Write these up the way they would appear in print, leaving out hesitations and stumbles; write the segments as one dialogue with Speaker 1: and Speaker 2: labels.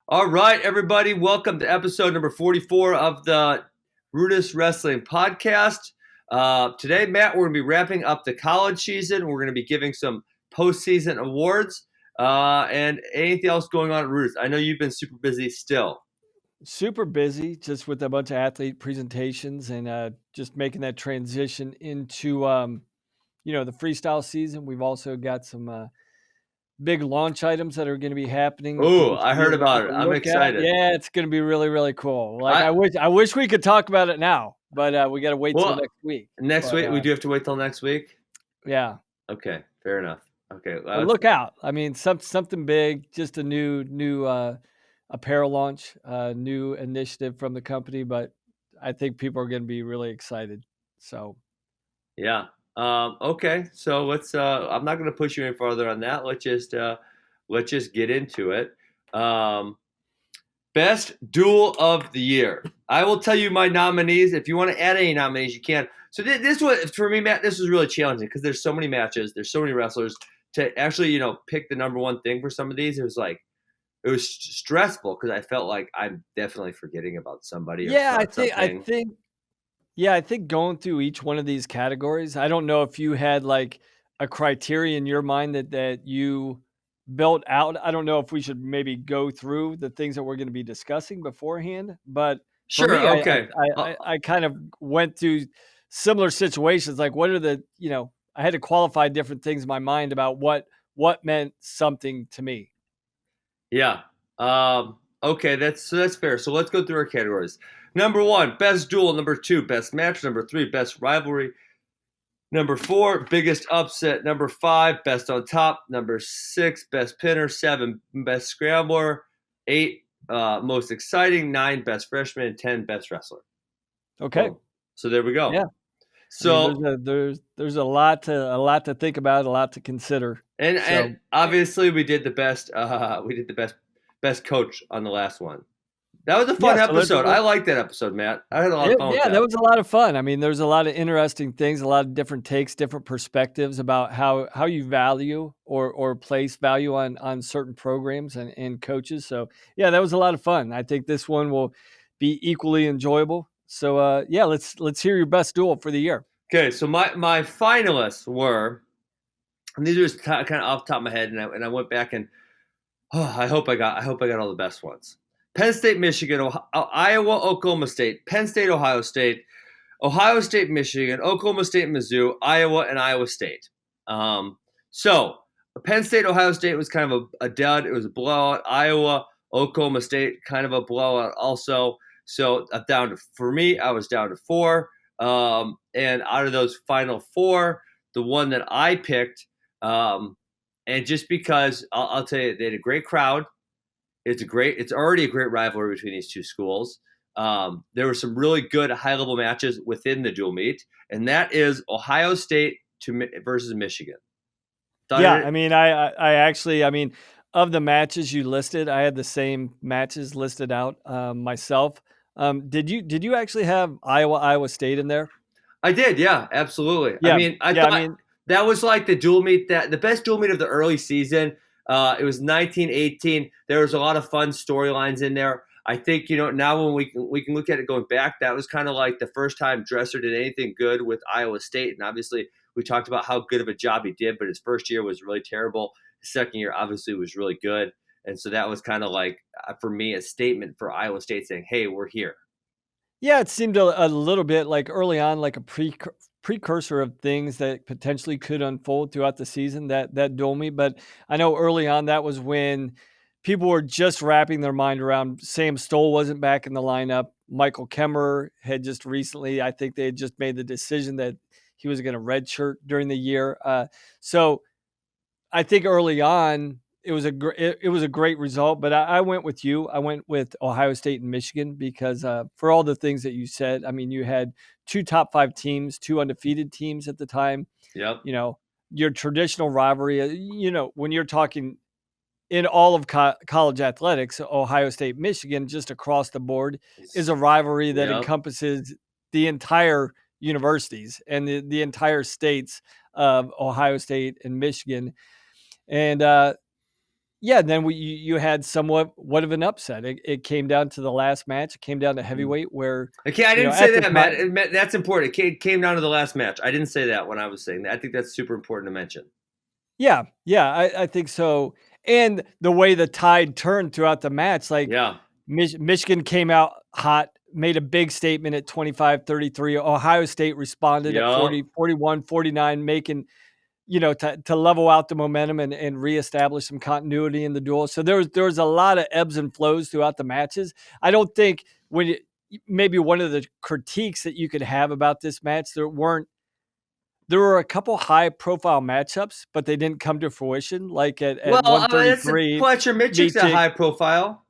Speaker 1: All right, everybody, welcome to episode number 44 of the Rudis Wrestling Podcast. Today, Matt, we're going to be wrapping up the college season. We're going to be giving some postseason awards and anything else going on at Rudis. I know you've been super busy still.
Speaker 2: Super busy, just with a bunch of athlete presentations and just making that transition into the freestyle season. We've also got some big launch items that are going to be happening that
Speaker 1: Oh,
Speaker 2: people
Speaker 1: I
Speaker 2: should be
Speaker 1: heard
Speaker 2: able to
Speaker 1: about
Speaker 2: take
Speaker 1: it.
Speaker 2: a
Speaker 1: I'm
Speaker 2: look at.
Speaker 1: excited.
Speaker 2: Yeah, it's going to be really, really cool. Like
Speaker 1: I,
Speaker 2: I wish we could talk about it now, but we got to wait till
Speaker 1: well,
Speaker 2: next week.
Speaker 1: next
Speaker 2: But
Speaker 1: week, we do have to wait till next week?
Speaker 2: yeah,
Speaker 1: Okay, fair enough. Okay,
Speaker 2: but look out! I mean, something big, just a new apparel launch, new initiative from the company. But I think people are going to be really excited. So.
Speaker 1: yeah. Okay, so let's. I'm not going to push you any further on that. Let's just get into it. Um, Best duel of the year. I will tell you my nominees. If you want to add any nominees, you can. So this was for me, Matt. This was really challenging because there's so many matches, there's so many wrestlers to actually, pick the number one thing for some of these. It was stressful because I felt like I'm definitely forgetting about somebody or
Speaker 2: Yeah,
Speaker 1: something.
Speaker 2: I think going through each one of these categories, I don't know if you had like a criteria in your mind that you built out. I don't know if we should maybe go through the things that we're going to be discussing beforehand, but for
Speaker 1: Sure.
Speaker 2: me,
Speaker 1: Okay.
Speaker 2: I kind of went through similar situations. Like, what are I had to qualify different things in my mind about what meant something to me.
Speaker 1: Yeah. Okay, that's fair. So let's go through our categories. Number one, best duel. Number two, best match. Number three, best rivalry. Number four, biggest upset. Number five, best on top. Number six, best pinner. Seven, best scrambler. Eight, most exciting. Nine, best freshman. 10, best wrestler.
Speaker 2: Okay.
Speaker 1: Boom. So there we go.
Speaker 2: Yeah. I mean,
Speaker 1: So
Speaker 2: there's a lot to think about, a lot to consider.
Speaker 1: and
Speaker 2: So
Speaker 1: obviously we did the best. We did the best coach on the last one. That was a
Speaker 2: yeah,
Speaker 1: fun
Speaker 2: so
Speaker 1: episode. I liked that episode, Matt. I had a lot of fun with
Speaker 2: yeah, that
Speaker 1: that.
Speaker 2: was a lot of fun. I mean, there's a lot of interesting things, a lot of different takes, different perspectives about how you value or place value on certain programs and coaches. So yeah, that was a lot of fun. I think this one will be equally enjoyable. So yeah, let's hear your best duel for the year.
Speaker 1: Okay, so my finalists were, and these are just kind of off the top of my head, and I went back and I hope I got all the best ones. Penn State, Michigan, Iowa, Oklahoma State, Penn State, Ohio State, Michigan, Oklahoma State, Mizzou, Iowa, and Iowa State. So Penn State, Ohio State was kind of a dud. It was a blowout. Iowa, Oklahoma State, kind of a blowout also. So for me, I was down to four. And out of those final four, the one that I picked, and just because I'll tell you, they had a great crowd. It's already a great rivalry between these two schools. There were some really good high-level matches within the dual meet, and that is Ohio State versus Michigan.
Speaker 2: Yeah, I mean, I actually, I mean, of the matches you listed, I had the same matches listed out myself. Did you actually have Iowa State in there?
Speaker 1: I did, yeah, absolutely. I
Speaker 2: Yeah,
Speaker 1: mean, I
Speaker 2: yeah. I
Speaker 1: thought
Speaker 2: mean,
Speaker 1: that was like the dual meet, that the best dual meet of the early season. It was 1918. There was a lot of fun storylines in there. I think now when we can look at it going back, that was kind of like the first time Dresser did anything good with Iowa State, and obviously we talked about how good of a job he did, but his first year was really terrible. His second year obviously was really good, and so that was kind of like for me a statement for Iowa State saying, "Hey, we're here."
Speaker 2: yeah, it seemed a little bit like early on, like a precursor of things that potentially could unfold throughout the season. That duel me, but I know early on that was when people were just wrapping their mind around Sam Stoll wasn't back in the lineup. Michael Kemmer had just recently, I think they had just made the decision that he was going to redshirt during the year. So I think early on it was a great result, but I went with you. I went with Ohio State and Michigan because for all the things that you said. I mean, you had two top five teams, two undefeated teams at the time.
Speaker 1: Yep.
Speaker 2: You know, your traditional rivalry. When you're talking in all of college athletics, Ohio State, Michigan, just across the board, is a rivalry that
Speaker 1: Yep.
Speaker 2: encompasses the entire universities and the entire states of Ohio State and Michigan. And Yeah, then you had somewhat what of an upset. It came down to the last match. It came down to
Speaker 1: Mhm.
Speaker 2: heavyweight where,
Speaker 1: Okay, I didn't
Speaker 2: at
Speaker 1: say
Speaker 2: the
Speaker 1: that, Matt.
Speaker 2: time.
Speaker 1: That's important. It came down to the last match. I didn't say that when I was saying that. I think that's super important to mention.
Speaker 2: Yeah, yeah, I think so. And the way the tide turned throughout the match, like
Speaker 1: Yeah.
Speaker 2: Michigan came out hot, made a big statement at 25-33. Ohio State responded at
Speaker 1: Yep.
Speaker 2: 41-49, making, to level out the momentum and reestablish some continuity in the duel. So there was a lot of ebbs and flows throughout the matches. I don't think maybe one of the critiques that you could have about this match, there were a couple high profile matchups, but they didn't come to fruition. Like at
Speaker 1: Well, I mean, that's
Speaker 2: 133,
Speaker 1: Fletcher Mitchell's a
Speaker 2: Micic.
Speaker 1: high profile.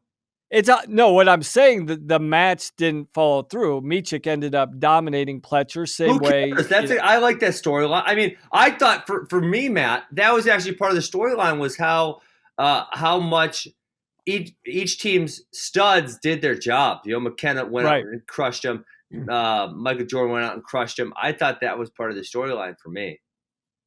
Speaker 2: It's no, what I'm saying, the match didn't follow through. Micic ended up dominating Pletcher, same
Speaker 1: Who
Speaker 2: way,
Speaker 1: cares? I like that storyline. I mean, I thought for me, Matt, that was actually part of the storyline was how much each team's studs did their job. McKenna went out
Speaker 2: right.
Speaker 1: and crushed him. Michael Jordan went out and crushed him. I thought that was part of the storyline for me.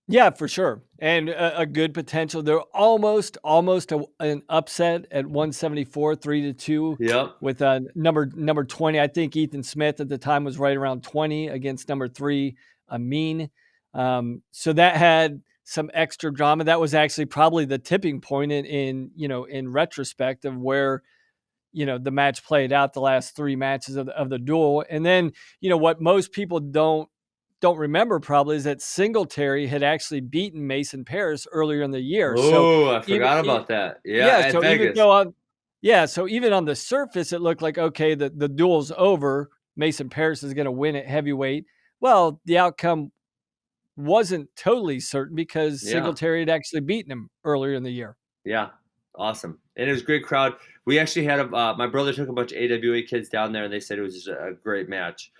Speaker 2: Yeah, for sure, and a good potential. They're almost an upset at 174, 3-2
Speaker 1: Yep.
Speaker 2: with number 20. I think Ethan Smith at the time was right around 20 against number 3, Amin. So that had some extra drama. That was actually probably the tipping point in retrospect of where the match played out, the last 3 matches of the duel. And then what most people don't remember probably is that Singletary had actually beaten Mason Paris earlier in the year. So
Speaker 1: Oh, I
Speaker 2: even
Speaker 1: forgot about that. Yeah,
Speaker 2: yeah,
Speaker 1: at
Speaker 2: so even
Speaker 1: Vegas.
Speaker 2: though so even on the surface it looked like, okay, the duel's over. Mason Paris is going to win at heavyweight. Well, the outcome wasn't totally certain because
Speaker 1: Yeah.
Speaker 2: Singletary had actually beaten him earlier in the year.
Speaker 1: Yeah, awesome. And it was a great crowd. We actually had my brother took a bunch of AWA kids down there, and they said it was just a great match.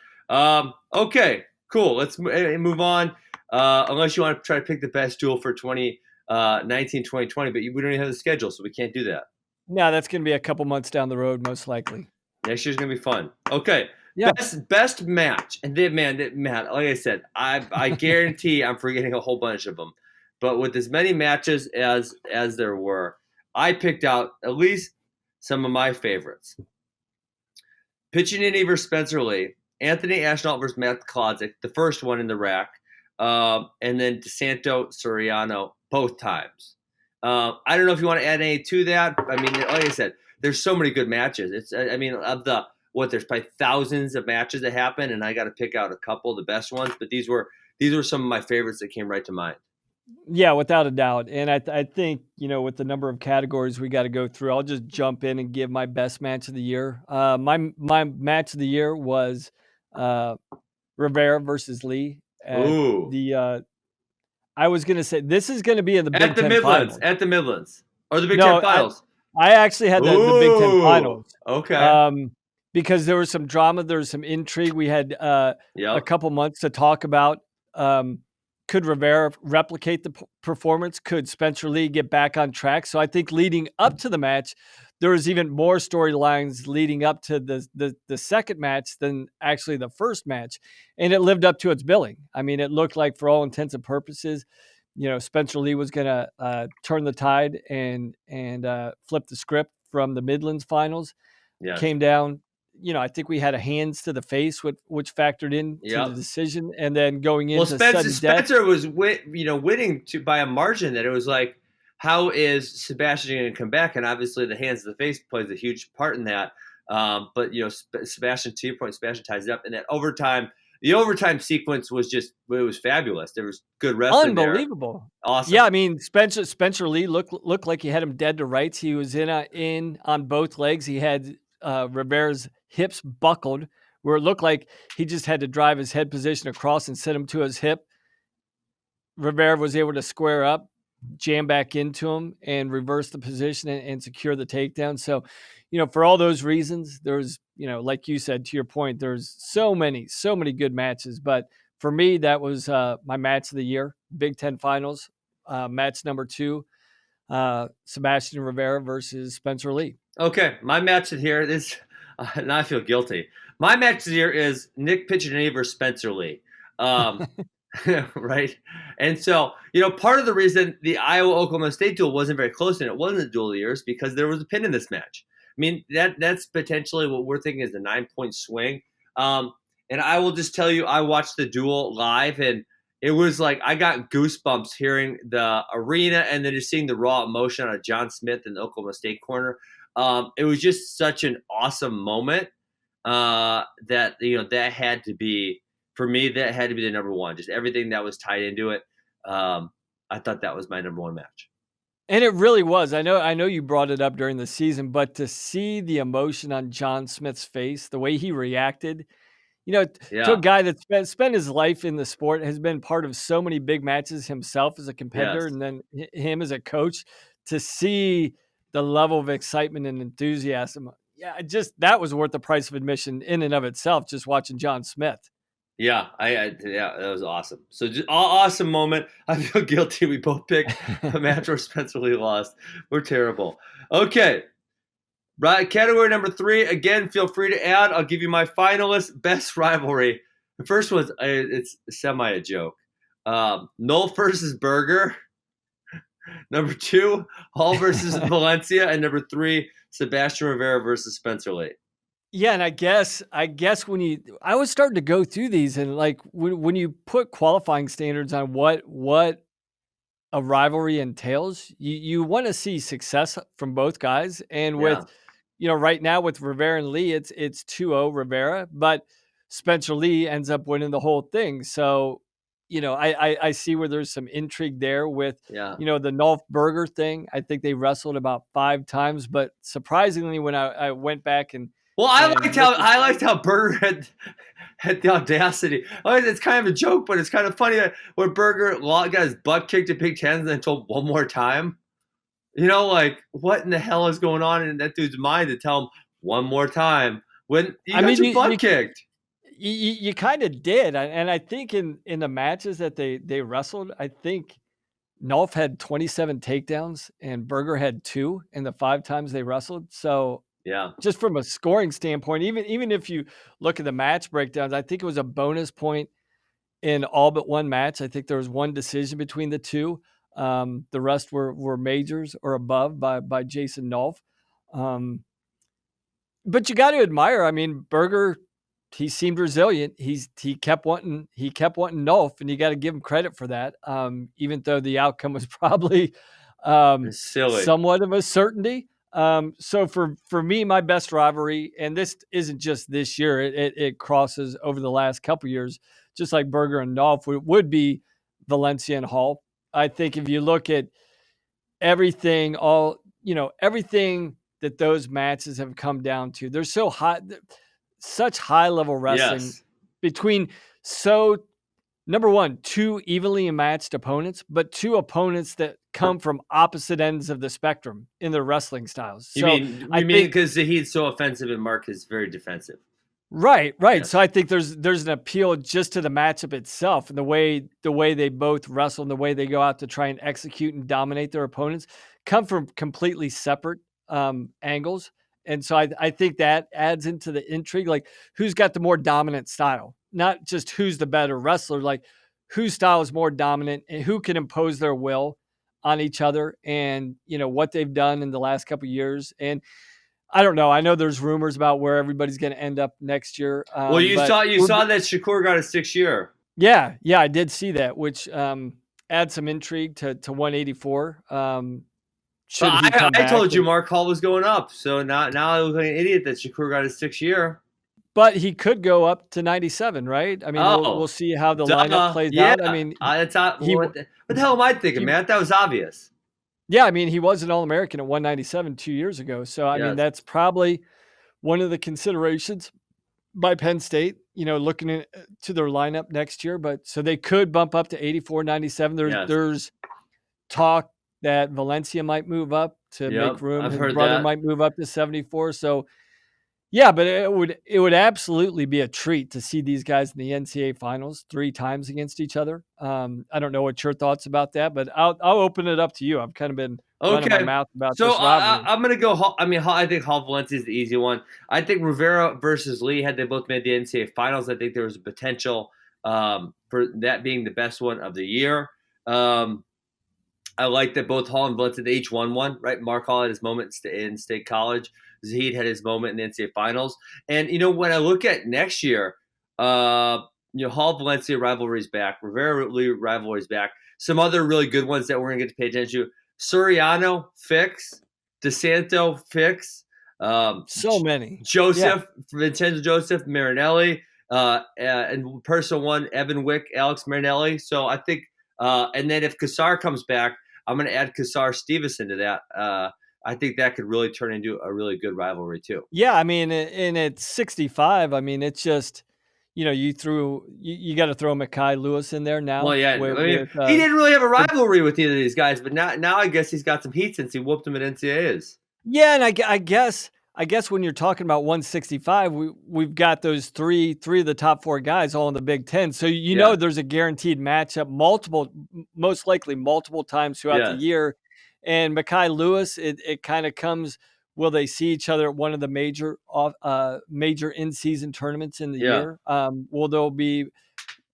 Speaker 1: Okay, cool. Let's move on. Unless you want to try to pick the best duel for 2019, 2020, but we don't even have the schedule, so we can't do that.
Speaker 2: No, that's going to be a couple months down the road, most likely.
Speaker 1: Next year's gonna be fun. Okay,
Speaker 2: Yeah.
Speaker 1: best match, and then Matt, like I said, I guarantee I'm forgetting a whole bunch of them, but with as many matches as there were, I picked out at least some of my favorites. Piccininni versus Spencer Lee, Anthony Ashnault versus Matt Kolodzik, the first one in the rack, and then DeSanto Suriano both times. I don't know if you want to add any to that. I mean, like I said, there's so many good matches. I mean, of the there's probably thousands of matches that happen, and I got to pick out a couple of the best ones. But these were some of my favorites that came right to mind.
Speaker 2: Yeah, without a doubt. And I think, with the number of categories we got to go through, I'll just jump in and give my best match of the year. My match of the year was uh, Rivera versus Lee at
Speaker 1: Ooh,
Speaker 2: the. I was going to say this is going to be in the Big
Speaker 1: at the
Speaker 2: Ten
Speaker 1: Midlands,
Speaker 2: Finals.
Speaker 1: or the Big Ten
Speaker 2: No,
Speaker 1: Finals.
Speaker 2: I actually had the Big Ten
Speaker 1: Ooh,
Speaker 2: Finals,
Speaker 1: okay,
Speaker 2: um, because there was some drama, there was some intrigue. We had a
Speaker 1: yep,
Speaker 2: couple months to talk about. Um, could Rivera replicate the performance? Could Spencer Lee get back on track? So I think leading up to the match, there was even more storylines leading up to the second match than actually the first match, and it lived up to its billing. I mean, it looked like for all intents and purposes, Spencer Lee was going to turn the tide and flip the script from the Midlands finals.
Speaker 1: yes,
Speaker 2: Came down, I think we had a hands to the face, which factored into the
Speaker 1: yep.
Speaker 2: decision, and then going
Speaker 1: Well,
Speaker 2: into
Speaker 1: Spencer
Speaker 2: sudden death.
Speaker 1: Spencer was winning by a margin that it was like, how is Sebastian going to come back? And obviously, the hands of the face plays a huge part in that. But Sebastian, to your point, Sebastian ties it up, and that overtime. The overtime sequence was it was fabulous. There was good wrestling there.
Speaker 2: Unbelievable.
Speaker 1: Awesome.
Speaker 2: Yeah, I mean Spencer Lee looked like he had him dead to rights. He was in on both legs. He had Rivera's hips buckled, where it looked like he just had to drive his head position across and set him to his hip. Rivera was able to square up, jam back into him, and reverse the position and secure the takedown. So, for all those reasons, there's, like you said, to your point, there's so many good matches. But for me, that was my match of the year, Big Ten Finals, match number 2, Sebastian Rivera versus Spencer Lee.
Speaker 1: Okay, my match here is, now I feel guilty. My match here is Nick Piccininni versus Spencer Lee. Um, right? And so, part of the reason the Iowa-Oklahoma State duel wasn't very close and it wasn't a duel of the years because there was a pin in this match. I mean, that's potentially what we're thinking is a 9-point swing. And I will just tell you, I watched the duel live, and it was like I got goosebumps hearing the arena and then just seeing the raw emotion out of John Smith in the Oklahoma State corner. It was just such an awesome moment that that had to be, for me, that had to be the number one. Just everything that was tied into it. I thought that was my number one match.
Speaker 2: And it really was. I know you brought it up during the season, but to see the emotion on John Smith's face, the way he reacted, to a
Speaker 1: Yeah.
Speaker 2: guy that spent his life in the sport, has been part of so many big matches himself as a competitor,
Speaker 1: Yes.
Speaker 2: and then him as a coach, to see the level of excitement and enthusiasm. Yeah, that was worth the price of admission in and of itself, just watching John Smith.
Speaker 1: Yeah, yeah, that was awesome. So just awesome moment. I feel guilty. We both picked a match where Spencer Lee lost. We're terrible. Okay, right. Category number 3. Again, feel free to add. I'll give you my finalists. Best rivalry. The first one's it's semi a joke. Noel versus Berger. Number 2, Hall versus Valencia, and number 3, Sebastian Rivera versus Spencer Lee.
Speaker 2: Yeah, and I guess I was starting to go through these, and like when you put qualifying standards on what a rivalry entails, you want to see success from both guys. And
Speaker 1: Yeah,
Speaker 2: with right now with Rivera and Lee, it's 2-0 Rivera, but Spencer Lee ends up winning the whole thing. So, I see where there's some intrigue there with,
Speaker 1: yeah.
Speaker 2: the Nolf Burger thing. I think they wrestled about 5 times, but surprisingly, when I went back and
Speaker 1: Well,
Speaker 2: looked at,
Speaker 1: I liked how Berger had the audacity. It's kind of a joke, but it's kind of funny that when Berger got his butt kicked at Big Ten and then told one more time. Like what in the hell is going on in that dude's mind to tell him one more time when you
Speaker 2: I
Speaker 1: got
Speaker 2: mean,
Speaker 1: your butt kicked?
Speaker 2: you kind of did, and I think in the matches that they wrestled, I think Nolf had 27 takedowns and Berger had 2 in the 5 times they wrestled. So
Speaker 1: Yeah,
Speaker 2: just from a scoring standpoint, even if you look at the match breakdowns, I think it was a bonus point in all but one match. I think there was one decision between the two. The rest were majors or above by Jason Nolf. Um, but you got to admire. I mean, Berger, he seemed resilient. He kept wanting Nolf, and you got to give him credit for that. Even though the outcome was probably
Speaker 1: it's silly.
Speaker 2: somewhat of a certainty. So for me, my best rivalry, and this isn't just this year, it crosses over the last couple years, just like Berger and Nolf would be Valencia and Hall. I think if you look at everything, everything that those matches have come down to, they're so high, such high level wrestling
Speaker 1: Yes.
Speaker 2: between, so number one, 2 evenly matched opponents, but 2 opponents that come from opposite ends of the spectrum in their wrestling styles.
Speaker 1: You
Speaker 2: So
Speaker 1: mean
Speaker 2: I
Speaker 1: you mean
Speaker 2: think
Speaker 1: because Zahid's so offensive and Mark is very defensive?
Speaker 2: right, right. So
Speaker 1: Yes.
Speaker 2: I think there's an appeal just to the matchup itself and the way they both wrestle and the way they go out to try and execute and dominate their opponents come from completely separate angles. And so I think that adds into the intrigue, like who's got the more dominant style, not just who's the better wrestler, like whose style is more dominant and who can impose their will on each other, and what they've done in the last couple of years. And I don't know. I know there's rumors about where everybody's going to end up next year.
Speaker 1: Well, you
Speaker 2: But
Speaker 1: saw that Shakur got a 6-year.
Speaker 2: yeah, I did see that, which adds some intrigue to 184. Should
Speaker 1: But
Speaker 2: he come
Speaker 1: I
Speaker 2: back?
Speaker 1: told you Mark Hall was going up, so now I look like an idiot that Shakur got a 6-year.
Speaker 2: But he could go up to 97, right? I mean, we'll
Speaker 1: Oh,
Speaker 2: see how the lineup
Speaker 1: duh.
Speaker 2: plays
Speaker 1: Yeah,
Speaker 2: out. I mean,
Speaker 1: that's not
Speaker 2: he
Speaker 1: what the hell am I thinking,
Speaker 2: he
Speaker 1: man? That was obvious.
Speaker 2: yeah, I mean, he was an All-American at 197 2 years ago. So I mean,
Speaker 1: Yes.
Speaker 2: that's probably one of the considerations by Penn State, looking to their lineup next year. But so they could bump up to 84, 97.
Speaker 1: Yes.
Speaker 2: There's talk that Valencia might move up to make
Speaker 1: Yep.
Speaker 2: room.
Speaker 1: I've
Speaker 2: His
Speaker 1: heard
Speaker 2: brother
Speaker 1: that.
Speaker 2: might move up to 74. So yeah, but it would absolutely be a treat to see these guys in the NCAA finals 3 times against each other. I don't know what your thoughts about that, but I'll open it up to you. I've kind of been running my
Speaker 1: Okay.
Speaker 2: mouth about
Speaker 1: So
Speaker 2: this rivalry.
Speaker 1: I'm gonna go. I mean, I think Hall Valencia is the easy one. I think Rivera versus Lee, had they both made the NCAA finals, I think there was a potential for that being the best one of the year. I like that both Hall and Valencia, they each won one, right? Mark Hall had his moment in State College. Zahid had his moment in the NCAA Finals. And, when I look at next year, Hall Valencia rivalry's back. Rivera rivalry's back. Some other really good ones that we're going to get to pay attention to. Suriano, fix. DeSanto, fix.
Speaker 2: So many.
Speaker 1: Joseph, Vincenzo Joseph, Marinelli, and personal one, Evan Wick, Alex Marinelli. So I think, and then if Kassar comes back, I'm going to add Kassar Stevenson to that. I think that could really turn into a really good rivalry too.
Speaker 2: Yeah, I mean, and at 65, I mean, it's just, you got to throw Mekhi Lewis in there now.
Speaker 1: Well, yeah, he didn't really have a rivalry with either of these guys, but now I guess he's got some heat since he whooped him at NCAAs.
Speaker 2: Yeah, and I guess when you're talking about 165, we've got those three of the top 4 guys all in the Big Ten. So know there's a guaranteed matchup most likely multiple times throughout the year. And Mekhi Lewis, it kind of comes, will they see each other at one of the major in-season tournaments in the year?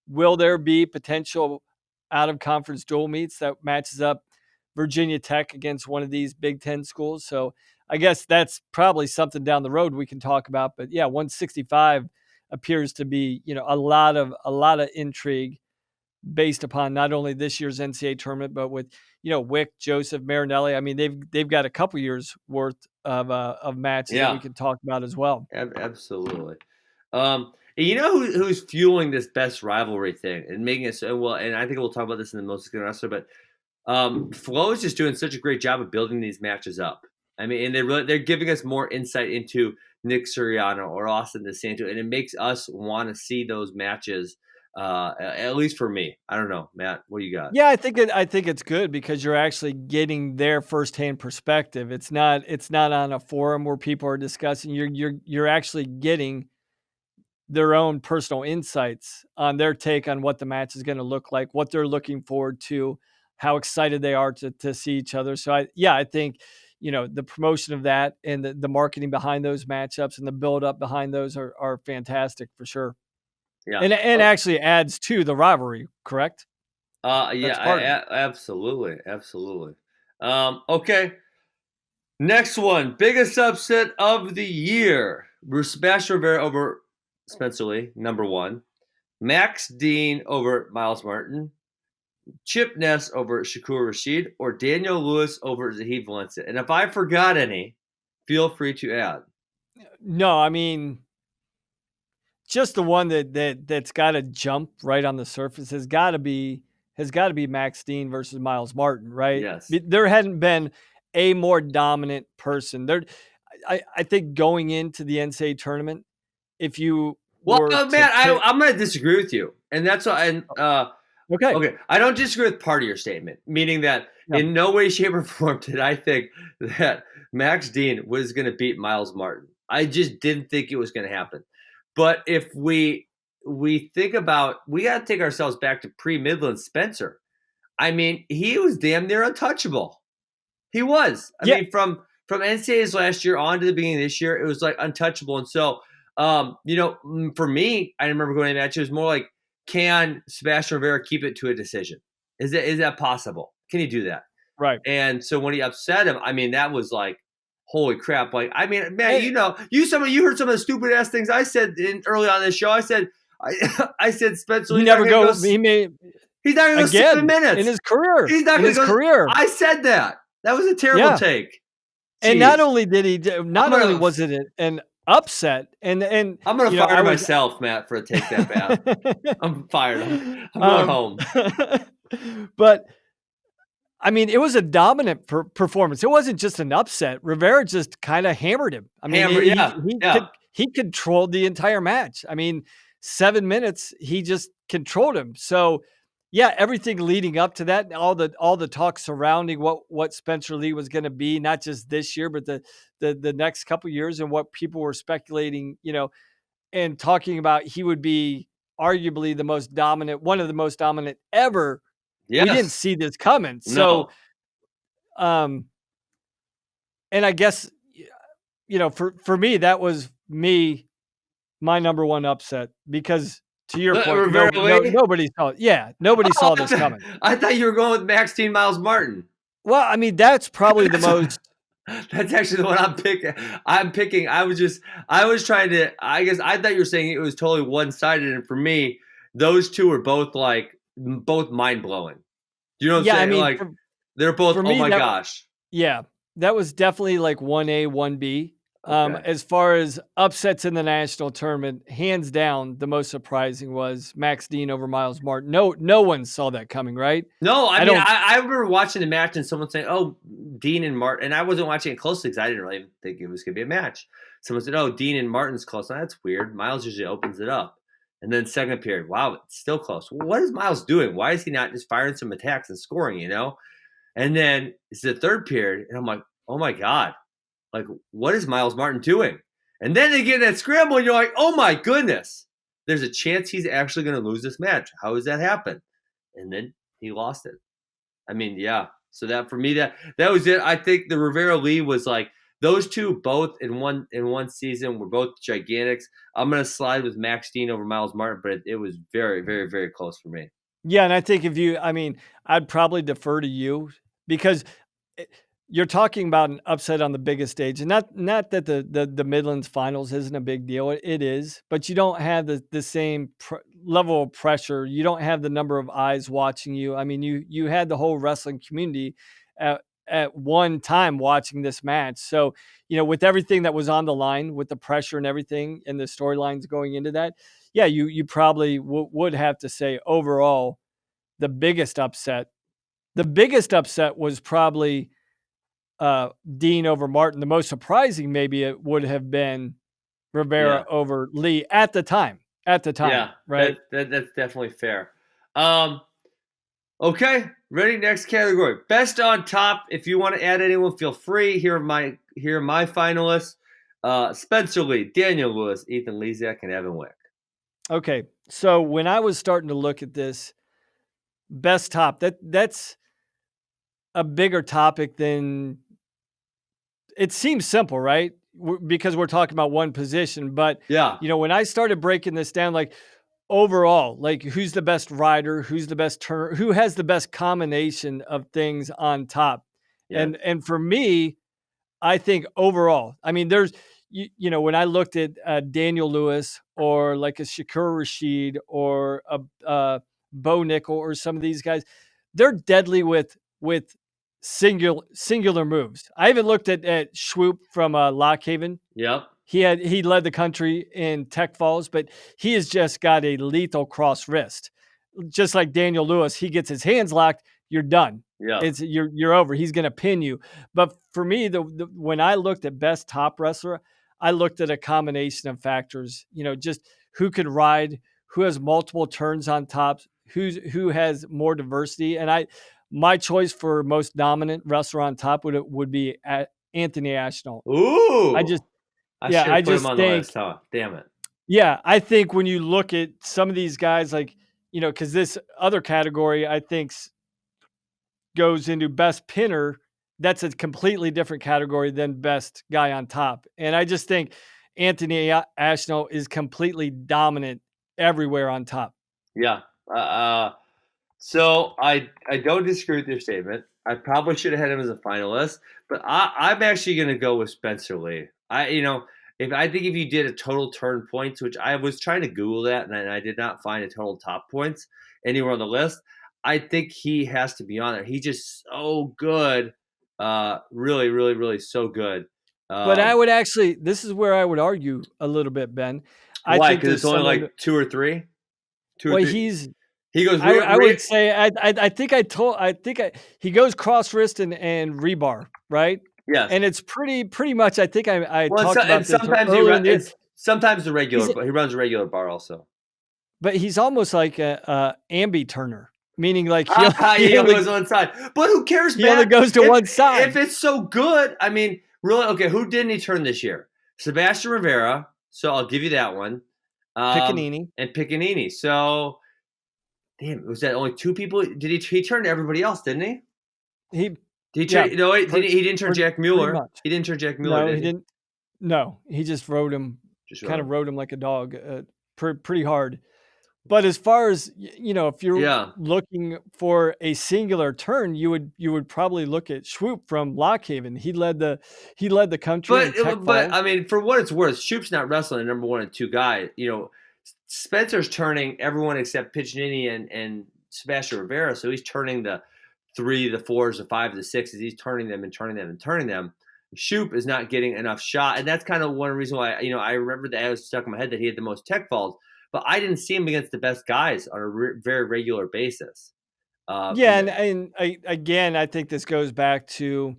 Speaker 2: Will there be potential out-of-conference dual meets that matches up Virginia Tech against one of these Big Ten schools? So I guess that's probably something down the road we can talk about. But yeah, 165 appears to be, a lot of intrigue based upon not only this year's NCAA tournament, but with, Wick, Joseph, Marinelli. I mean, they've got a couple years worth of matches that we can talk about as well.
Speaker 1: Absolutely. Who's fueling this best rivalry thing and making it so well? And I think we'll talk about this in the Most Good Wrestler, but Flo is just doing such a great job of building these matches up. I mean, and they're giving us more insight into Nick Suriano or Austin DeSanto, and it makes us want to see those matches. At least for me, I don't know, Matt. What do you got?
Speaker 2: Yeah, I think it's good because you're actually getting their firsthand perspective. It's not on a forum where people are discussing. You're actually getting their own personal insights on their take on what the match is going to look like, what they're looking forward to, how excited they are to see each other. So I think, the promotion of that and the marketing behind those matchups and the build up behind those are fantastic for sure.
Speaker 1: Yeah.
Speaker 2: And actually adds to the rivalry, correct?
Speaker 1: Absolutely. Okay. Next one, biggest upset of the year. Sebastian Rivera over Spencer Lee, number 1. Max Dean over Miles Martin. Chip Ness over Shakur Rashid, or Daniel Lewis over Zahid Valencia. And if I forgot any, feel free to add.
Speaker 2: No, I mean, just the one that's got to jump right on the surface has got to be Max Dean versus Miles Martin, right?
Speaker 1: Yes.
Speaker 2: There hadn't been a more dominant person. I think going into the NCAA tournament, if you
Speaker 1: Matt, I'm going to disagree with you, and that's why. Okay. I don't disagree with part of your statement, meaning that in no way, shape, or form did I think that Max Dean was going to beat Miles Martin. I just didn't think it was going to happen. But if we think about, we got to take ourselves back to pre-Midland Spencer. I mean, he was damn near untouchable. He was. I mean, from NCAAs last year on to the beginning of this year, it was like untouchable. And so, for me, I remember going to the match. It was more like, can Sebastian Rivera keep it to a decision? Is that possible? Can he do that?
Speaker 2: Right.
Speaker 1: And so when he upset him, I mean, that was like, holy crap. Like, I mean, man, you heard some of the stupid ass things I said early on this show. I said Spencer.
Speaker 2: He's not going to
Speaker 1: go 7 minutes
Speaker 2: in his career.
Speaker 1: He's not going to go. Career. I said that. That was a terrible take. Jeez.
Speaker 2: And not only was it an upset, and
Speaker 1: I'm going to fire myself, Matt, for a take that bad. I'm fired. I'm going home.
Speaker 2: But I mean, it was a dominant performance. It wasn't just an upset. Rivera just kind of hammered him. I mean, he controlled the entire match. I mean, 7 minutes, he just controlled him. So, yeah, everything leading up to that, all the talk surrounding what Spencer Lee was going to be, not just this year, but the next couple of years, and what people were speculating, and talking about he would be arguably one of the most dominant ever. Yes. We didn't see this coming.
Speaker 1: No.
Speaker 2: So, and I guess, for me, that was my number one upset, because To your point,
Speaker 1: Rivera Lee?
Speaker 2: nobody saw it. Yeah, nobody
Speaker 1: Oh,
Speaker 2: saw this coming.
Speaker 1: I thought you were going with Maxine Miles Martin.
Speaker 2: Well, I mean, that's probably the most.
Speaker 1: That's actually the one I'm picking. I was trying to. I guess I thought you were saying it was totally one sided, and for me, those two were both both mind blowing. You know what I'm
Speaker 2: Yeah, I
Speaker 1: saying?
Speaker 2: mean,
Speaker 1: Like they're both.
Speaker 2: for
Speaker 1: Oh
Speaker 2: me,
Speaker 1: my gosh.
Speaker 2: yeah, that was definitely like 1A, 1B.
Speaker 1: Okay.
Speaker 2: As far as upsets in the national tournament, hands down, the most surprising was Max Dean over Miles Martin. No one saw that coming, right?
Speaker 1: No, I
Speaker 2: I
Speaker 1: mean,
Speaker 2: don't.
Speaker 1: I remember watching the match and someone saying, "Oh, Dean and Martin," and I wasn't watching it closely because I didn't really think it was going to be a match. Someone said, "Oh, Dean and Martin's close." Now, that's weird. Miles usually opens it up, and then second period, wow, it's still close. What is Miles doing? Why is he not just firing some attacks and scoring? And then it's the third period, and I'm like, "Oh my god, like what is Miles Martin doing?" And then they get that scramble, and you're like, "Oh my goodness, there's a chance he's actually going to lose this match. How does that happen?" And then he lost it. I mean, yeah. So that for me, that was it. I think the Rivera Lee was like those two both in one season were both gigantics. I'm gonna slide with Max Dean over Miles Martin, but it was very, very, very close for me.
Speaker 2: Yeah, and I think I mean, I'd probably defer to you because you're talking about an upset on the biggest stage, and not that the Midlands Finals isn't a big deal. It is, but you don't have the same level of pressure. You don't have the number of eyes watching you. I mean, you had the whole wrestling community at one time watching this match. So, with everything that was on the line, with the pressure and everything, and the storylines going into that, yeah, you probably would have to say overall the biggest upset. The biggest upset was probably Dean over Martin. The most surprising, maybe it would have been
Speaker 1: Yeah,
Speaker 2: Rivera over Lee at the time. At the time,
Speaker 1: yeah,
Speaker 2: right?
Speaker 1: that's definitely fair. Um, okay, ready? Next category, best on top. If you want to add anyone, feel free. Here are my finalists: Spencer Lee, Daniel Lewis, Ethan Lezak, and Evan Wick.
Speaker 2: Okay. So when I was starting to look at this best top, that's a bigger topic than it seems simple, right? Because we're talking about one position, but
Speaker 1: Yeah,
Speaker 2: when I started breaking this down, like overall, like who's the best rider, who's the best turner, who has the best combination of things on top,
Speaker 1: yeah,
Speaker 2: and for me, I think overall, I mean, there's when I looked at Daniel Lewis or like a Shakur Rashid or a Bo Nickel or some of these guys, they're deadly with singular moves. I even looked at Schwoop from Lockhaven.
Speaker 1: yep,
Speaker 2: He led the country in tech falls, but he has just got a lethal cross wrist. Just like Daniel Lewis, he gets his hands locked, you're done.
Speaker 1: yep.
Speaker 2: You're over. He's going to pin you. But for me, when I looked at best top wrestler, I looked at a combination of factors. Just who could ride, who has multiple turns on top, who has more diversity. And my choice for most dominant wrestler on top would be Anthony Ashnault. I
Speaker 1: Ooh,
Speaker 2: just
Speaker 1: I
Speaker 2: yeah,
Speaker 1: should
Speaker 2: I
Speaker 1: have put him
Speaker 2: just
Speaker 1: on the
Speaker 2: think
Speaker 1: list, huh? Damn it.
Speaker 2: yeah, I think when you look at some of these guys, like, because this other category, I think goes into best pinner. That's a completely different category than best guy on top. And I just think Anthony Ashnault is completely dominant everywhere on top.
Speaker 1: Yeah. So I don't disagree with your statement. I probably should have had him as a finalist, but I'm actually going to go with Spencer Lee. If you did a total turn points, which I was trying to Google that and I did not find a total top points anywhere on the list, I think he has to be on there. He's just so good, really, really, really so good.
Speaker 2: But I
Speaker 1: Um,
Speaker 2: would actually, this is where I would argue a little bit, Ben. I
Speaker 1: why?
Speaker 2: think
Speaker 1: Because
Speaker 2: there's
Speaker 1: it's only
Speaker 2: someone,
Speaker 1: like two or
Speaker 2: well,
Speaker 1: three.
Speaker 2: he's,
Speaker 1: He goes,
Speaker 2: I would say, he goes cross wrist and rebar, right?
Speaker 1: yes.
Speaker 2: And it's pretty much, I think I
Speaker 1: Well,
Speaker 2: talked
Speaker 1: and
Speaker 2: about this
Speaker 1: sometimes
Speaker 2: earlier in the year.
Speaker 1: it's sometimes the regular,
Speaker 2: He's
Speaker 1: but he runs a regular bar also.
Speaker 2: But he's almost like a ambi turner, meaning like
Speaker 1: He only goes one side, but who cares,
Speaker 2: he only
Speaker 1: man?
Speaker 2: goes to one
Speaker 1: If
Speaker 2: side.
Speaker 1: it's so good, I mean, really, okay. Who didn't he turn this year? Sebastian Rivera. So I'll give you that one.
Speaker 2: Piccinini.
Speaker 1: And Piccininni. So damn, was that only two people? Did he turn to everybody else? Didn't he?
Speaker 2: He
Speaker 1: Did he
Speaker 2: yeah,
Speaker 1: turn? No, he didn't turn Jack
Speaker 2: pretty
Speaker 1: Mueller.
Speaker 2: much.
Speaker 1: He didn't turn Jack Mueller,
Speaker 2: No,
Speaker 1: did
Speaker 2: he
Speaker 1: he?
Speaker 2: didn't. No, he just rode him,
Speaker 1: Just
Speaker 2: kind
Speaker 1: wrote
Speaker 2: of
Speaker 1: him.
Speaker 2: rode him like a dog, pretty hard. But as far as if you're
Speaker 1: Yeah.
Speaker 2: looking for a singular turn, you would probably look at Schwoop from Lockhaven. He led the country in tech
Speaker 1: But
Speaker 2: falls.
Speaker 1: I mean, for what it's worth, Shoop's not wrestling a number 1 and 2 guy. Spencer's turning everyone except Piccininni and Sebastian Rivera, so he's turning the 3, the 4s, the 5s, the 6s. He's turning them and turning them and turning them. Shoop is not getting enough shot, and that's kind of one reason why I remember that I was stuck in my head that he had the most tech falls, but I didn't see him against the best guys on a very regular basis.
Speaker 2: Yeah, and again, I think this goes back to,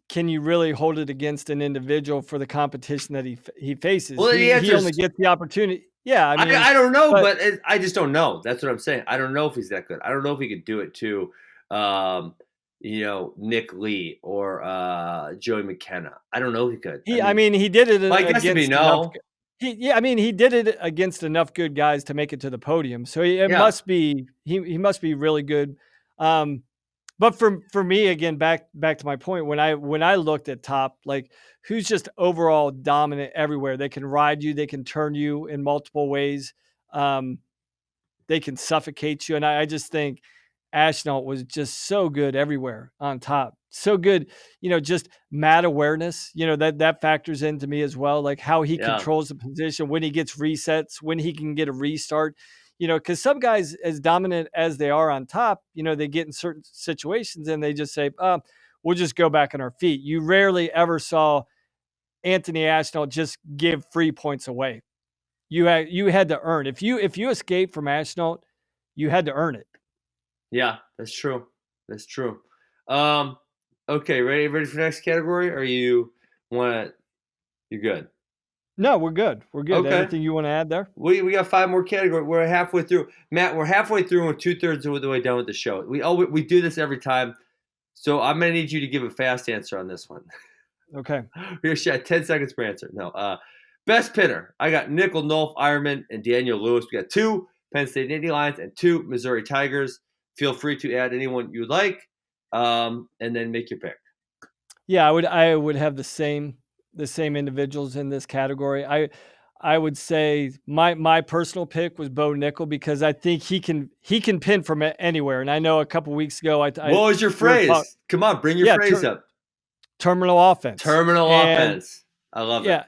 Speaker 2: can you really hold it against an individual for the competition that he faces?
Speaker 1: Well, the
Speaker 2: He
Speaker 1: answer
Speaker 2: only
Speaker 1: is
Speaker 2: gets the opportunity. Yeah, I mean,
Speaker 1: I don't know,
Speaker 2: but
Speaker 1: but I just don't know. That's what I'm saying. I don't know if he's that good. I don't know if he could do it to, um, Nick Lee or Joey McKenna. I don't know if he could.
Speaker 2: I mean, he did it
Speaker 1: I guess it'd be
Speaker 2: against enough.
Speaker 1: no.
Speaker 2: I mean, he did it against enough good guys to make it to the podium. So it
Speaker 1: Yeah,
Speaker 2: must be he must be really good. Um, but for me, again, back to my point, when I looked at top, like, who's just overall dominant everywhere. They can ride you, they can turn you in multiple ways. Um, they can suffocate you. And I just think Ashnault was just so good everywhere on top. So good, just mat awareness, that factors into me as well. Like how he
Speaker 1: yeah,
Speaker 2: controls the position, when he gets resets, when he can get a restart, because some guys, as dominant as they are on top, they get in certain situations and they just say, we'll just go back on our feet. You rarely ever saw Anthony Ashnault just give free points away. You had to earn. If you escaped from Ashnault, you had to earn it.
Speaker 1: yeah. That's true. That's true. Um, okay, ready for the next category? Or want? You good?
Speaker 2: No, we're good. We're good.
Speaker 1: Okay.
Speaker 2: Anything you want to add there?
Speaker 1: We got 5 more categories. We're halfway through. Matt, we're halfway through and 2/3 of the way done with the show. We do this every time. So I'm gonna need you to give a fast answer on this one.
Speaker 2: Okay.
Speaker 1: We're gonna 10 seconds per answer. No. Best pinner. I got Nickel, Nolf, Ironman, and Daniel Lewis. We got 2 Penn State Nittany Lions and 2 Missouri Tigers. Feel free to add anyone you like, and then make your pick.
Speaker 2: Yeah, I would have the same individuals in this category. I would say my personal pick was Bo Nickel because I think he can pin from anywhere. And I know a couple weeks ago
Speaker 1: What was your
Speaker 2: we were talking,
Speaker 1: phrase? Come on, bring your
Speaker 2: yeah,
Speaker 1: phrase up.
Speaker 2: terminal offense.
Speaker 1: Terminal
Speaker 2: And
Speaker 1: offense. I love it.
Speaker 2: yeah,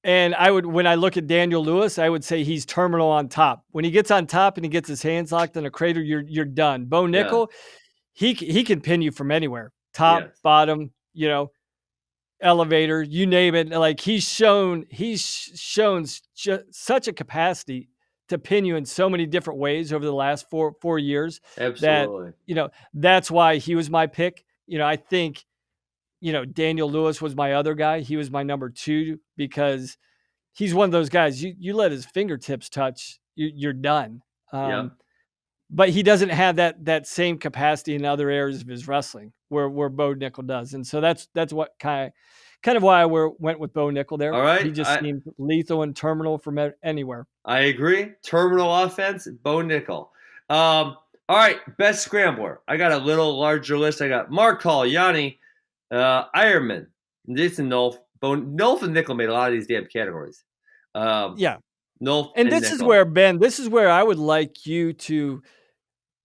Speaker 2: and when I look at Daniel Lewis, I would say he's terminal on top. When he gets on top and he gets his hands locked in a crater, you're done. Bo
Speaker 1: Yeah.
Speaker 2: Nickel, he can pin you from anywhere, top,
Speaker 1: Yes.
Speaker 2: bottom, elevator, you name it. Like he's shown such a capacity to pin you in so many different ways over the last four years that
Speaker 1: Absolutely.
Speaker 2: that's why he was my pick. I think Daniel Lewis was my other guy. He was my number 2 because he's one of those guys. You let his fingertips touch, you're done.
Speaker 1: Yep.
Speaker 2: But he doesn't have that same capacity in other areas of his wrestling where Bo Nickel does, and so that's what kind of why I went with Bo Nickel there.
Speaker 1: All
Speaker 2: He
Speaker 1: right.
Speaker 2: just seemed lethal and terminal from anywhere.
Speaker 1: I agree. Terminal offense, Bo Nickel. All right, best scrambler. I got a little larger list. I got Mark Hall, Yanni, Ironman, Jason Nolf. Nolf and Nickel made a lot of these damn categories.
Speaker 2: Yeah,
Speaker 1: Nolf
Speaker 2: and
Speaker 1: and
Speaker 2: this is
Speaker 1: Nickel.
Speaker 2: where Ben. This is where I would like you to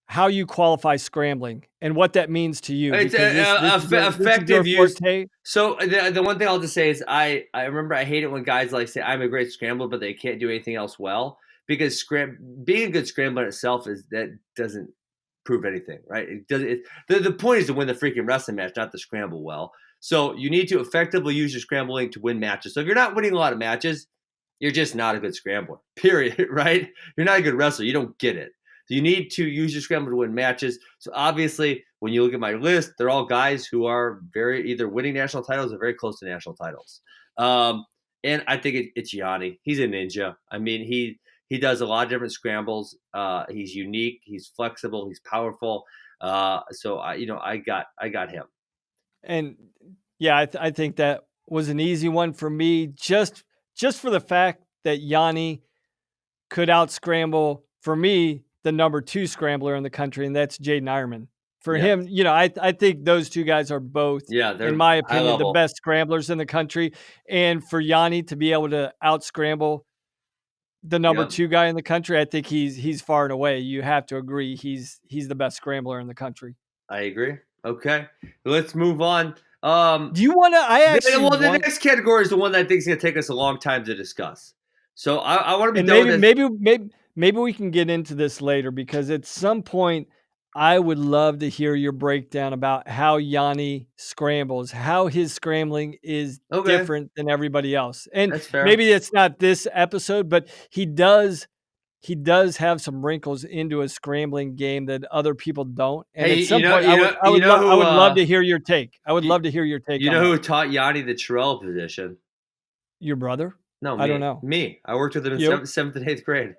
Speaker 2: how you qualify scrambling and what that means to you,
Speaker 1: It's
Speaker 2: because this is your
Speaker 1: effective use.
Speaker 2: forte.
Speaker 1: So the one thing I'll just say is I remember I hate it when guys like say I'm a great scrambler, but they can't do anything else well because being a good scrambler itself that doesn't prove anything, right? It doesn't. The point is to win the freaking wrestling match, not to scramble well. So you need to effectively use your scrambling to win matches. So if you're not winning a lot of matches, you're just not a good scrambler. Period. Right? You're not a good wrestler. You don't get it. So you need to use your scrambler to win matches. So obviously, when you look at my list, they're all guys who are either winning national titles or very close to national titles. And I think it's Yanni. He's a ninja. I mean, he does a lot of different scrambles. He's unique. He's flexible. He's powerful. So I got him.
Speaker 2: And yeah, I think that was an easy one for me, just for the fact that Yanni could out scramble for me the number 2 scrambler in the country, and that's Jaden Ironman. For
Speaker 1: Yes.
Speaker 2: him, I think those 2 guys are both,
Speaker 1: Yeah,
Speaker 2: in
Speaker 1: they're
Speaker 2: my
Speaker 1: high
Speaker 2: opinion, the
Speaker 1: level.
Speaker 2: best scramblers in the country. And for Yanni to be able to out scramble the number
Speaker 1: Yep.
Speaker 2: 2 guy in the country. I think he's far and away. You have to agree he's the best scrambler in the country.
Speaker 1: I agree. Okay, let's move on.
Speaker 2: Do you wanna I actually
Speaker 1: Well, the
Speaker 2: want
Speaker 1: next category is the one that I think is going to take us a long time to discuss. So I want to be
Speaker 2: and
Speaker 1: done with this.
Speaker 2: maybe we can get into this later because at some point, I would love to hear your breakdown about how Yanni scrambles, how his scrambling is
Speaker 1: Okay,
Speaker 2: different than everybody else. And
Speaker 1: that's fair.
Speaker 2: maybe it's not this episode, but he does have some wrinkles into his scrambling game that other people don't. And
Speaker 1: Hey,
Speaker 2: at some point, I would love to hear your take. I would
Speaker 1: you,
Speaker 2: love to hear your take
Speaker 1: you
Speaker 2: on
Speaker 1: know
Speaker 2: that.
Speaker 1: who taught Yanni the Terrell position?
Speaker 2: Your brother?
Speaker 1: No,
Speaker 2: I don't
Speaker 1: me.
Speaker 2: know.
Speaker 1: Me. I worked with him in
Speaker 2: You?
Speaker 1: seventh and eighth grade.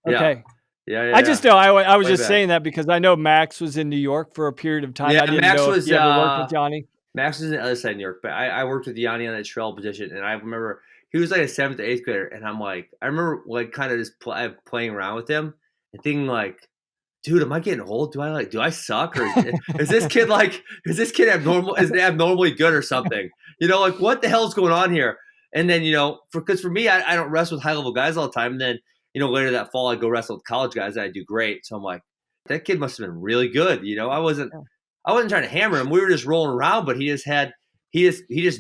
Speaker 1: Yeah,
Speaker 2: Okay.
Speaker 1: yeah, yeah,
Speaker 2: I
Speaker 1: yeah.
Speaker 2: just know I was
Speaker 1: Way
Speaker 2: just
Speaker 1: back.
Speaker 2: saying that because I know Max was in New York for a period of time.
Speaker 1: Yeah,
Speaker 2: I didn't know if you ever worked with Yanni.
Speaker 1: Max was in the other side of New York, but I worked with Yanni on that trail position, and I remember he was like a seventh or eighth grader, and I'm like, I remember like kind of just playing around with him and thinking like, dude, am I getting old? Do I suck, or is this kid abnormal? Is it abnormally good or something? Like what the hell's going on here? And then because for me, I don't wrestle with high level guys all the time. And then later that fall, I go wrestle with college guys, and I do great. So I'm like, that kid must have been really good. I wasn't trying to hammer him. We were just rolling around, but he just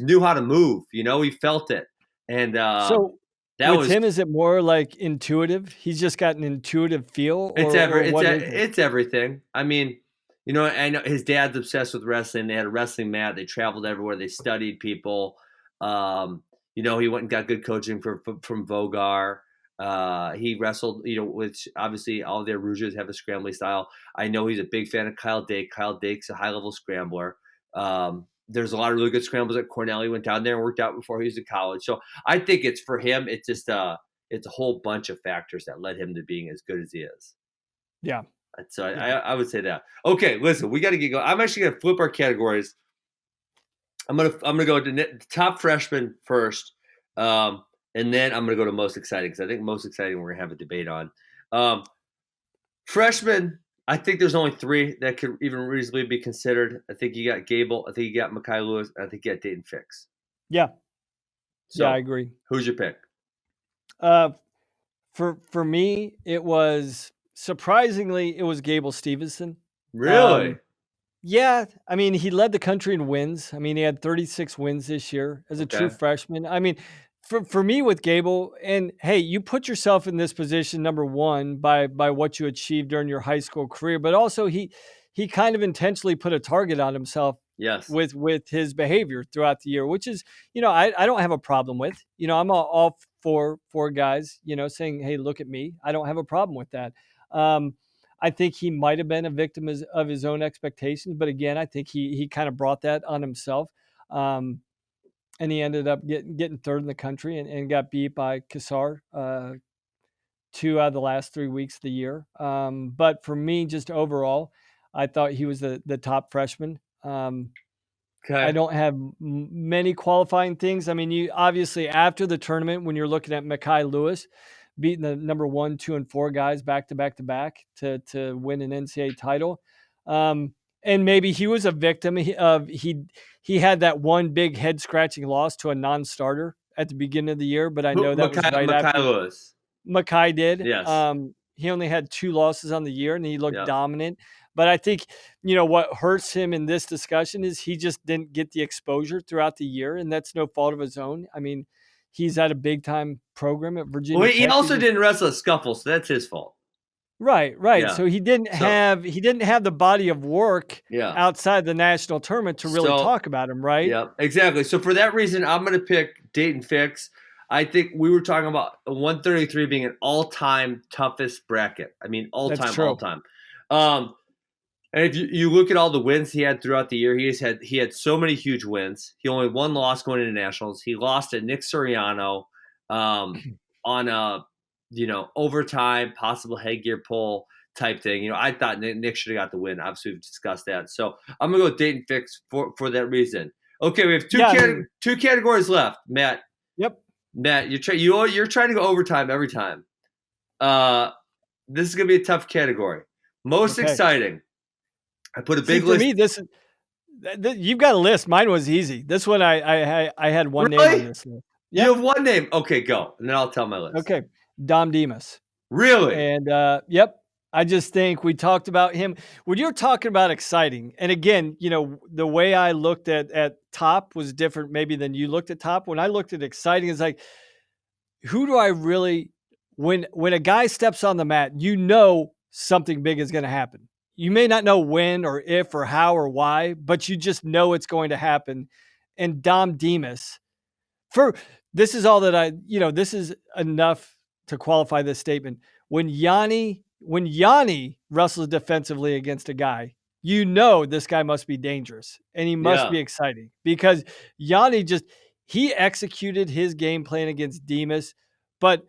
Speaker 1: knew how to move. He felt it, and
Speaker 2: So,
Speaker 1: that
Speaker 2: with
Speaker 1: was
Speaker 2: him, is it more like intuitive? He's just got an intuitive feel or what is it?
Speaker 1: it's everything. I mean, I know his dad's obsessed with wrestling. They had a wrestling mat. They traveled everywhere. They studied people. He went and got good coaching from Vogar. He wrestled, which obviously all their Rouges have a scrambling style. I know he's a big fan of Kyle Dake. Kyle Dake's a high level scrambler. There's a lot of really good scramblers at Cornell. He went down there and worked out before he was in college. So I think it's for him. It's just it's a whole bunch of factors that led him to being as good as he is.
Speaker 2: Yeah.
Speaker 1: So
Speaker 2: Yeah.
Speaker 1: I would say that. Okay, listen, we got to get going. I'm actually gonna flip our categories. I'm gonna go to the top freshman first, and then I'm gonna go to most exciting because I think most exciting we're gonna have a debate on. Freshman, I think there's only 3 that could even reasonably be considered. I think you got Gable, I think you got Mekhi Lewis, and I think you got Dayton Fix.
Speaker 2: Yeah. Yeah, I
Speaker 1: So,
Speaker 2: agree.
Speaker 1: who's your pick?
Speaker 2: Uh, for me, it was surprisingly, it was Gable Stevenson.
Speaker 1: Really?
Speaker 2: Yeah, I mean, he led the country in wins. I mean, he had 36 wins this year as a true
Speaker 1: Okay.
Speaker 2: freshman. I mean, for me with Gable, and hey, you put yourself in this position number one by what you achieved during your high school career, but also he kind of intentionally put a target on himself
Speaker 1: Yes.
Speaker 2: with his behavior throughout the year, which is, I don't have a problem with. I'm all for guys, saying, hey, look at me. I don't have a problem with that. I think he might have been a victim of his own expectations, but again, I think he kind of brought that on himself. And he ended up getting third in the country and got beat by Kassar 2 out of the last 3 weeks of the year. But for me, just overall, I thought he was the top freshman. I
Speaker 1: Okay.
Speaker 2: don't have many qualifying things. I mean, you obviously after the tournament, when you're looking at Mekhi Lewis beating the number 1, 2, and 4 guys back to back to back to win an NCAA title, and maybe he was a victim of he had that one big head scratching loss to a non-starter at the beginning of the year, but I know that was right
Speaker 1: Mekhi
Speaker 2: after
Speaker 1: Lewis.
Speaker 2: Mekhi did.
Speaker 1: Yes.
Speaker 2: He only had 2 losses on the year, and he looked
Speaker 1: Yeah.
Speaker 2: dominant. But I think, what hurts him in this discussion is he just didn't get the exposure throughout the year, and that's no fault of his own. I mean, he's at a big-time program at
Speaker 1: Well,
Speaker 2: Virginia
Speaker 1: he
Speaker 2: Tech.
Speaker 1: also didn't wrestle a scuffle, so that's his fault.
Speaker 2: Right.
Speaker 1: Yeah.
Speaker 2: So he didn't
Speaker 1: So
Speaker 2: have the body of work
Speaker 1: yeah.
Speaker 2: outside the national tournament to really
Speaker 1: So
Speaker 2: talk about him, right?
Speaker 1: yeah, exactly. So for that reason, I'm going to pick Dayton Fix. I think we were talking about 133 being an all-time toughest bracket. I mean,
Speaker 2: That's
Speaker 1: all-time,
Speaker 2: true.
Speaker 1: all-time. And if you look at all the wins he had throughout the year, he had so many huge wins. He only had 1 loss going into nationals. He lost to Nick Suriano on a overtime possible headgear pull type thing. I thought Nick should have got the win. Obviously, we've discussed that. So I'm gonna go with Dayton Fix for that reason. Okay, we have two categories left. Matt,
Speaker 2: Yep.
Speaker 1: you're trying to go overtime every time. This is gonna be a tough category. Most
Speaker 2: Okay.
Speaker 1: exciting. I put a
Speaker 2: See,
Speaker 1: big
Speaker 2: for
Speaker 1: list.
Speaker 2: me, you've got a list. Mine was easy. This one, I had one name
Speaker 1: Really?
Speaker 2: on this list.
Speaker 1: You
Speaker 2: Yep.
Speaker 1: have one name. Okay, go, and then I'll tell my list.
Speaker 2: Okay. Dom Demas.
Speaker 1: Really?
Speaker 2: And, yep, I just think we talked about him. When you're talking about exciting, and again, the way I looked at top was different maybe than you looked at top. When I looked at exciting, it's like, who do I really when a guy steps on the mat, something big is gonna happen. You may not know when or if or how or why, but you just know it's going to happen. And Dom Demas, for this is all that this is enough to qualify this statement. When Yanni wrestles defensively against a guy, this guy must be dangerous and he must
Speaker 1: Yeah.
Speaker 2: be exciting because Yanni he executed his game plan against Demas, but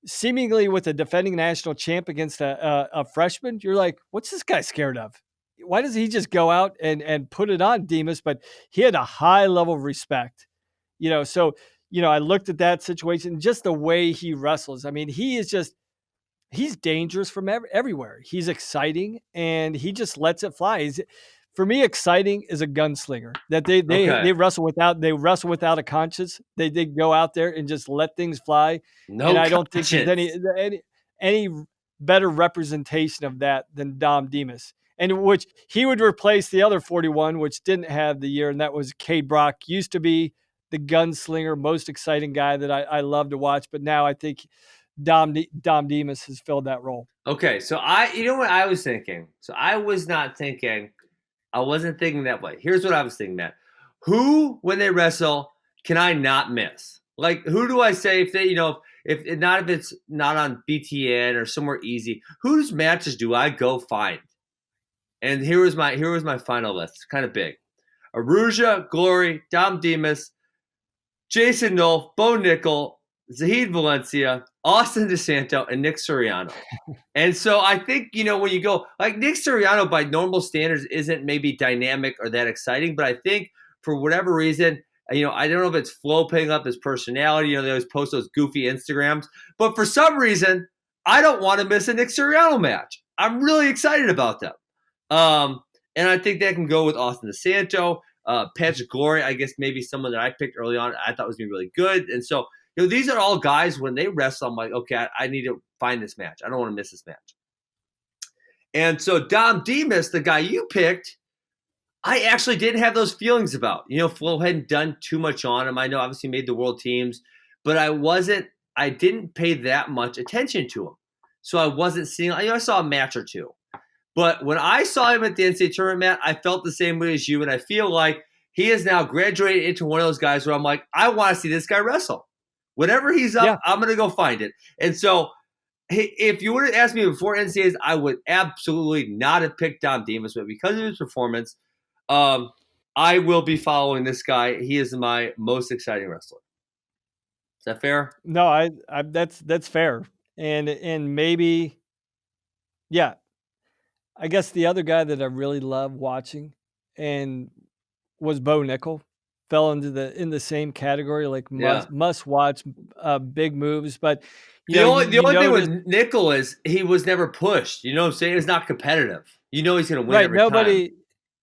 Speaker 2: seemingly with a defending national champ against a freshman, you're like, what's this guy scared of? Why does he just go out and put it on Demas? But he had a high level of respect, So, I looked at that situation, just the way he wrestles. I mean, he's dangerous from everywhere. He's exciting and he just lets it fly. For me, exciting is a gunslinger that
Speaker 1: Okay.
Speaker 2: they wrestle without a conscience. They go out there and just let things fly. And
Speaker 1: No
Speaker 2: I don't think there's
Speaker 1: conscience.
Speaker 2: any better representation of that than Dom Demas. And which he would replace the other 41, which didn't have the year, and that was Cade Brock. Used to be the gunslinger, most exciting guy that I love to watch, but now I think Dom Demas has filled that role.
Speaker 1: Okay, so you know what I was thinking? So I wasn't thinking that way. Here's what I was thinking, Matt. Who, when they wrestle, can I not miss? Like, who do I say if they, if it's not on BTN or somewhere easy, whose matches do I go find? And here was my final list. It's kind of big. Aruja, Glory, Dom Demas, Jason Nolf, Bo Nickel, Zahid Valencia, Austin DeSanto, and Nick Suriano. And so I think, when you go, like Nick Suriano by normal standards isn't maybe dynamic or that exciting, but I think for whatever reason, I don't know if it's Flo picking up his personality, they always post those goofy Instagrams, but for some reason, I don't want to miss a Nick Suriano match. I'm really excited about them. And I think that can go with Austin DeSanto, Patrick Glory, I guess maybe someone that I picked early on I thought was going to be really good. And so, these are all guys when they wrestle, I'm like, okay, I need to find this match. I don't want to miss this match. And so Dom Demas, the guy you picked, I actually didn't have those feelings about. Flo hadn't done too much on him. I know obviously made the world teams, but I didn't pay that much attention to him. So I wasn't seeing, I saw a match or two. But when I saw him at the NCAA tournament, Matt, I felt the same way as you. And I feel like he has now graduated into one of those guys where I'm like, I want to see this guy wrestle. Whenever he's up,
Speaker 2: Yeah.
Speaker 1: I'm going to go find it. And so if you would have asked me before NCAAs, I would absolutely not have picked Dom Demas. But because of his performance, I will be following this guy. He is my most exciting wrestler. Is that fair?
Speaker 2: No, I that's fair. And maybe, yeah, I guess the other guy that I really love watching and was Bo Nickel. Fell in the same category, like
Speaker 1: Yeah.
Speaker 2: must watch big moves. But
Speaker 1: The only thing
Speaker 2: notice,
Speaker 1: with Nickel is he was never pushed. You know what I'm saying? It's not competitive. He's going to win
Speaker 2: right,
Speaker 1: every time.
Speaker 2: nobody.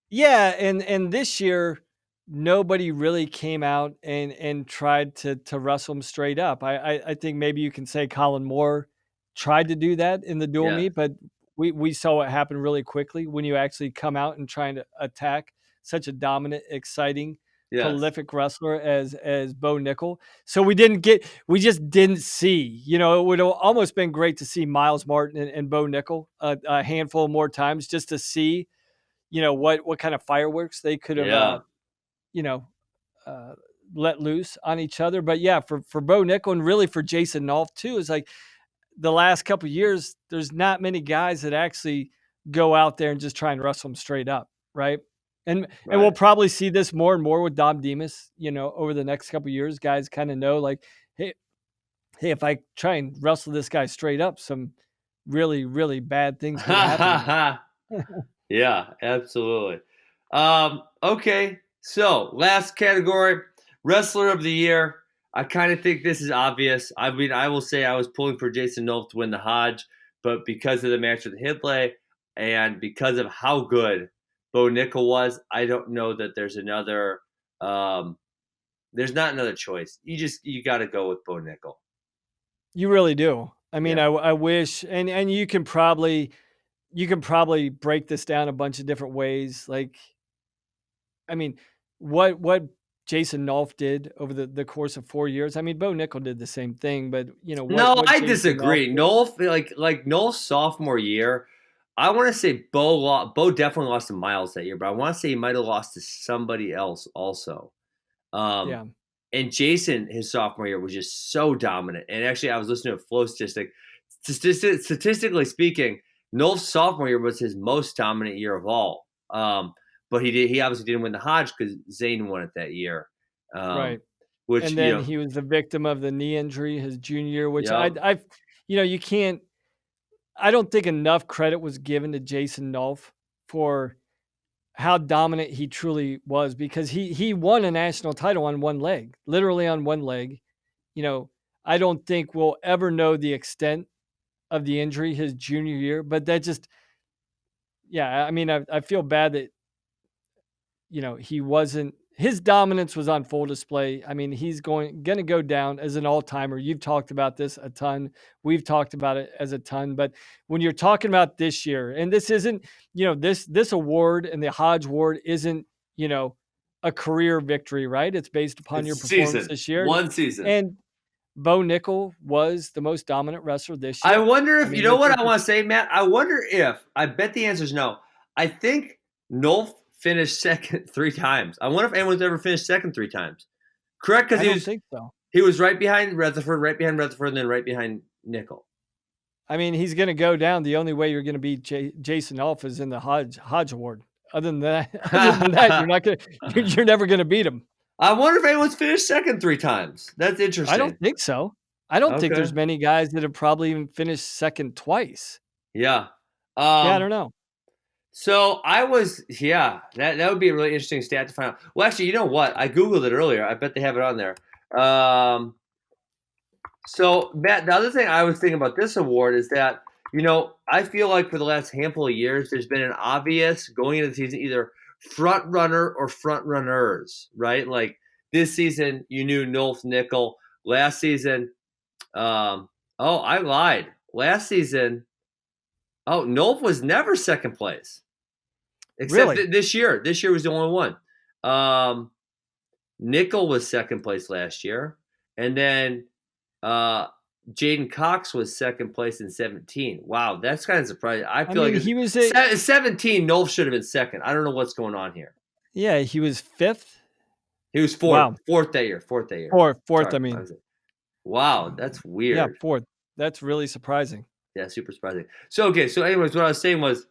Speaker 2: Yeah, and this year, nobody really came out and tried to wrestle him straight up. I think maybe you can say Colin Moore tried to do that in the dual
Speaker 1: Yeah.
Speaker 2: meet, but we saw it happen really quickly when you actually come out and trying to attack such a dominant, exciting,
Speaker 1: Yes.
Speaker 2: prolific wrestler as Bo Nickel. So we just didn't see. It would have almost been great to see Miles Martin and Bo Nickel a handful more times just to see what kind of fireworks they could have,
Speaker 1: Yeah.
Speaker 2: you know, uh, let loose on each other. But yeah, for Bo Nickel and really for Jason Nolf too, is like the last couple of years, there's not many guys that actually go out there and just try and wrestle them straight up, right? And we'll
Speaker 1: Right.
Speaker 2: probably see this more and more with Dom Demas, over the next couple of years. Guys kind of know like, hey, if I try and wrestle this guy straight up, some really, really bad things could happen to me.
Speaker 1: Yeah, absolutely. Okay, so last category, wrestler of the year. I kind of think this is obvious. I mean, I will say I was pulling for Jason Nolf to win the Hodge, but because of the match with Hidley and because of how good Bo Nickel was, I don't know that there's another. There's not another choice. You got to go with Bo Nickel.
Speaker 2: You really do. I mean,
Speaker 1: Yeah.
Speaker 2: I wish, and you can probably break this down a bunch of different ways. Like, I mean, what Jason Nolf did over the course of 4 years. I mean, Bo Nickel did the same thing, but
Speaker 1: No,
Speaker 2: what
Speaker 1: I
Speaker 2: Jason Nolf
Speaker 1: disagree.
Speaker 2: did.
Speaker 1: Noel, like Noel's sophomore year, I want to say Bo definitely lost to Miles that year, but I want to say he might have lost to somebody else also. Um,
Speaker 2: Yeah,
Speaker 1: and Jason, his sophomore year, was just so dominant. And actually, I was listening to a flow statistically speaking, Noel's sophomore year was his most dominant year of all. But he obviously didn't win the Hodge because Zane won it that year. Um,
Speaker 2: right.
Speaker 1: which
Speaker 2: And then he was the victim of the knee injury his junior year, which
Speaker 1: yep.
Speaker 2: you can't. I don't think enough credit was given to Jason Nolf for how dominant he truly was, because he won a national title on one leg, literally on one leg. You know, I don't think we'll ever know the extent of the injury his junior year, but that just, yeah, I mean, I feel bad that, he wasn't, his dominance was on full display. I mean, he's going to go down as an all-timer. You've talked about this a ton. We've talked about it as a ton, but when you're talking about this year, and this isn't, this award and the Hodge Award isn't, a career victory, right? It's based upon
Speaker 1: It's
Speaker 2: your
Speaker 1: a
Speaker 2: performance
Speaker 1: season,
Speaker 2: this year.
Speaker 1: one season.
Speaker 2: And Bo Nickel was the most dominant wrestler this
Speaker 1: I
Speaker 2: year.
Speaker 1: wonder
Speaker 2: I
Speaker 1: if you
Speaker 2: mean,
Speaker 1: know what I want to say, Matt. I wonder if I bet the answer is no. I think Nolf finished second 3 times. I wonder if anyone's ever finished second 3 times. Correct, because
Speaker 2: I don't think so.
Speaker 1: he was right behind Rutherford, and then right behind Nickel.
Speaker 2: I mean, he's going to go down. The only way you're going to beat Jason Elf is in the Hodge Award. Other than that, you're never going to beat him.
Speaker 1: I wonder if anyone's finished second 3 times. That's
Speaker 2: I don't
Speaker 1: interesting.
Speaker 2: think so. I don't think
Speaker 1: Okay.
Speaker 2: there's many guys that have probably even finished second twice.
Speaker 1: Yeah.
Speaker 2: Yeah, I don't know.
Speaker 1: So that would be a really interesting stat to find out. Well, actually, you know what? I Googled it earlier. I bet they have it on there. So, Matt, the other thing I was thinking about this award is that, I feel like for the last handful of years, there's been an obvious going into the season either front runner or front runners, right? Like this season, you knew Nolf Nickel. Last season, I lied. Last season, Nolf was never second place, except
Speaker 2: Really?
Speaker 1: this year. This year was the only one. Nickel was second place last year, and then Jaden Cox was second place in 17. Wow, that's kind of surprising. I
Speaker 2: I
Speaker 1: feel
Speaker 2: mean,
Speaker 1: like
Speaker 2: he was
Speaker 1: 17, Nolf should have been second. I don't know what's going on here.
Speaker 2: yeah, he was fifth.
Speaker 1: He was
Speaker 2: Wow.
Speaker 1: fourth that year.
Speaker 2: Fourth,
Speaker 1: Sorry,
Speaker 2: I mean.
Speaker 1: wow, that's
Speaker 2: Yeah,
Speaker 1: weird.
Speaker 2: fourth. That's really surprising.
Speaker 1: Yeah, super surprising. So okay, so anyways, what I was saying was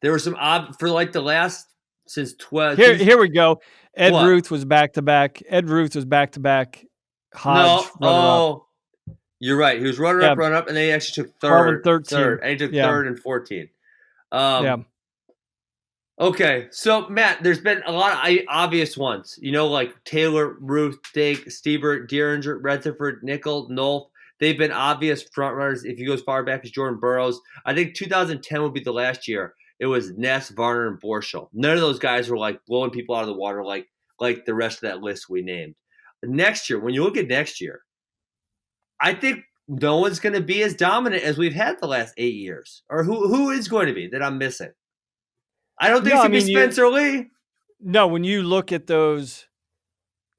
Speaker 1: there were some for like the last since 12.
Speaker 2: Here we go.
Speaker 1: What?
Speaker 2: Ed Ruth was back to back. Hodge
Speaker 1: No.
Speaker 2: runner up.
Speaker 1: You're right. He was runner
Speaker 2: Yeah,
Speaker 1: up, run up, and then he actually took
Speaker 2: 12 and
Speaker 1: third,
Speaker 2: 13.
Speaker 1: and he took
Speaker 2: Yeah,
Speaker 1: third and 14.
Speaker 2: yeah.
Speaker 1: Okay, so Matt, there's been a lot of obvious ones. Like Taylor, Ruth, Dake, Stieber, Deeringer, Rutherford, Nickel, Nolf. They've been obvious front runners. If you go as far back as Jordan Burroughs, I think 2010 would be the last year. It was Ness, Varner, and Borschel. None of those guys were like blowing people out of the water like the rest of that list we named. Next year, when you look at next year, I think no one's going to be as dominant as we've had the last 8 years. Or who is going to be that I'm missing? I don't think
Speaker 2: No,
Speaker 1: it's
Speaker 2: I
Speaker 1: going to be
Speaker 2: mean
Speaker 1: Spencer Lee.
Speaker 2: no, when you look at those,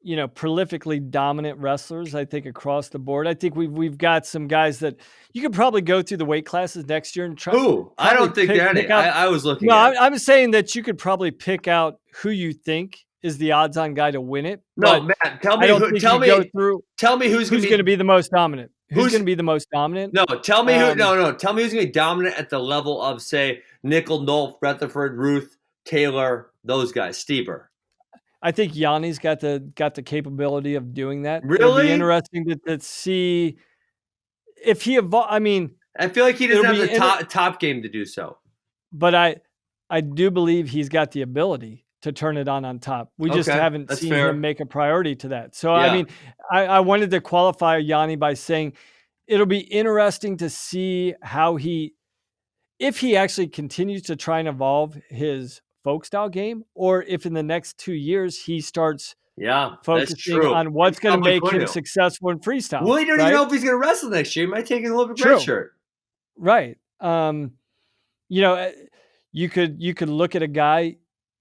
Speaker 2: prolifically dominant wrestlers, I think across the board, I think we've got some guys that you could probably go through the weight classes next year and
Speaker 1: Who? I
Speaker 2: probably
Speaker 1: don't think there are any.
Speaker 2: pick out.
Speaker 1: I was looking
Speaker 2: No,
Speaker 1: at.
Speaker 2: I'm saying that you could probably pick out who you think is the odds-on guy to win it,
Speaker 1: No,
Speaker 2: but
Speaker 1: Matt, tell
Speaker 2: I
Speaker 1: me
Speaker 2: don't
Speaker 1: who.
Speaker 2: think you go through
Speaker 1: Tell me who's going
Speaker 2: who's
Speaker 1: to
Speaker 2: going to
Speaker 1: be.
Speaker 2: be the most dominant. Who's going
Speaker 1: Who's
Speaker 2: to be the most dominant?
Speaker 1: no? Tell me who.
Speaker 2: Um,
Speaker 1: No. Tell me who's going to be dominant at the level of say Nickel, Nolf, Rutherford, Ruth, Taylor, those guys, Stieber.
Speaker 2: I think Yanni's got the capability of doing that. It'll be
Speaker 1: Really?
Speaker 2: interesting to see if he I mean,
Speaker 1: I feel like he doesn't
Speaker 2: it'll
Speaker 1: have
Speaker 2: be
Speaker 1: the top game to do so.
Speaker 2: but I do believe he's got the ability to turn it on top. We just
Speaker 1: Okay,
Speaker 2: haven't
Speaker 1: that's
Speaker 2: seen him
Speaker 1: fair.
Speaker 2: make a priority to that. So I
Speaker 1: Yeah.
Speaker 2: mean, I wanted to qualify Yanni by saying it'll be interesting to see how if he actually continues to try and evolve his folk style game, or if in the next 2 years he starts
Speaker 1: Yeah, that's
Speaker 2: focusing
Speaker 1: true.
Speaker 2: on what's
Speaker 1: He's
Speaker 2: going to
Speaker 1: probably
Speaker 2: make
Speaker 1: going
Speaker 2: him
Speaker 1: to.
Speaker 2: successful in freestyle.
Speaker 1: Well, you don't even
Speaker 2: right?
Speaker 1: know if he's going to wrestle next year. He might take an Olympic red
Speaker 2: True.
Speaker 1: shirt.
Speaker 2: Right. You know, you could look at a guy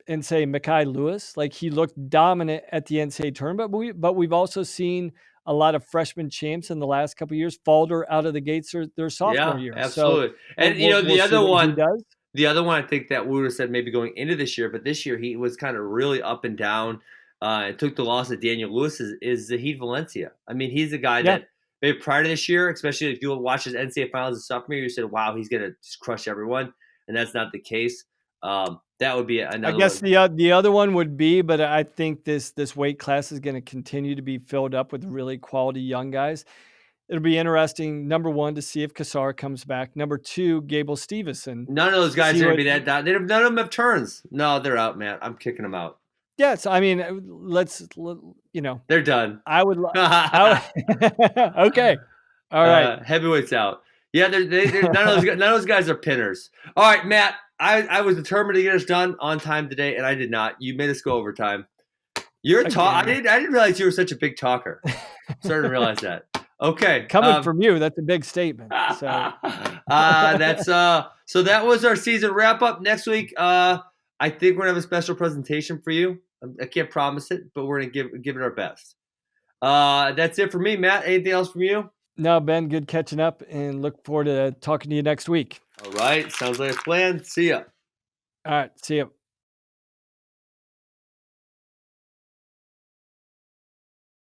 Speaker 2: and say Mekhi Lewis, like he looked dominant at the NCAA tournament, but we've also seen a lot of freshman champs in the last couple of years falter out of the gates their sophomore
Speaker 1: Yeah,
Speaker 2: year. So
Speaker 1: absolutely.
Speaker 2: we'll,
Speaker 1: And
Speaker 2: we'll, we'll
Speaker 1: the
Speaker 2: see
Speaker 1: other
Speaker 2: what he
Speaker 1: one,
Speaker 2: does.
Speaker 1: I think that we would have said maybe going into this year, but this year he was kind of really up and down. And took the loss at Daniel Lewis is Zahid Valencia. I mean, he's a guy
Speaker 2: Yeah.
Speaker 1: that maybe prior to this year, especially if you watch his NCAA finals as sophomore year, you said, "Wow, he's gonna just crush everyone," and that's not the case. That would be
Speaker 2: I
Speaker 1: another
Speaker 2: guess
Speaker 1: one.
Speaker 2: the other one would be, but I think this weight class is going to continue to be filled up with really quality young guys. It'll be interesting, number one, to see if Kassar comes back. Number two, Gable Stevenson.
Speaker 1: None of those guys
Speaker 2: See
Speaker 1: are gonna
Speaker 2: what
Speaker 1: be that. None of them have turns. No, they're out, man. I'm kicking them out.
Speaker 2: Yes, I mean,
Speaker 1: They're done.
Speaker 2: I would okay. All right.
Speaker 1: Heavyweights out. Yeah, none of those guys are pinners. All right, Matt. I was determined to get us done on time today, and I did not. You made us go overtime. You're a talk. I didn't realize you were such a big talker. I'm starting to realize that. Okay,
Speaker 2: Coming from you, that's a big statement. So
Speaker 1: so that was our season wrap up. Next week, I think we're gonna have a special presentation for you. I can't promise it, but we're gonna give it our best. That's it for me, Matt. Anything else from you?
Speaker 2: No, Ben, good catching up and look forward to talking to you next week.
Speaker 1: All right. Sounds like a plan. See ya.
Speaker 2: All right. See you.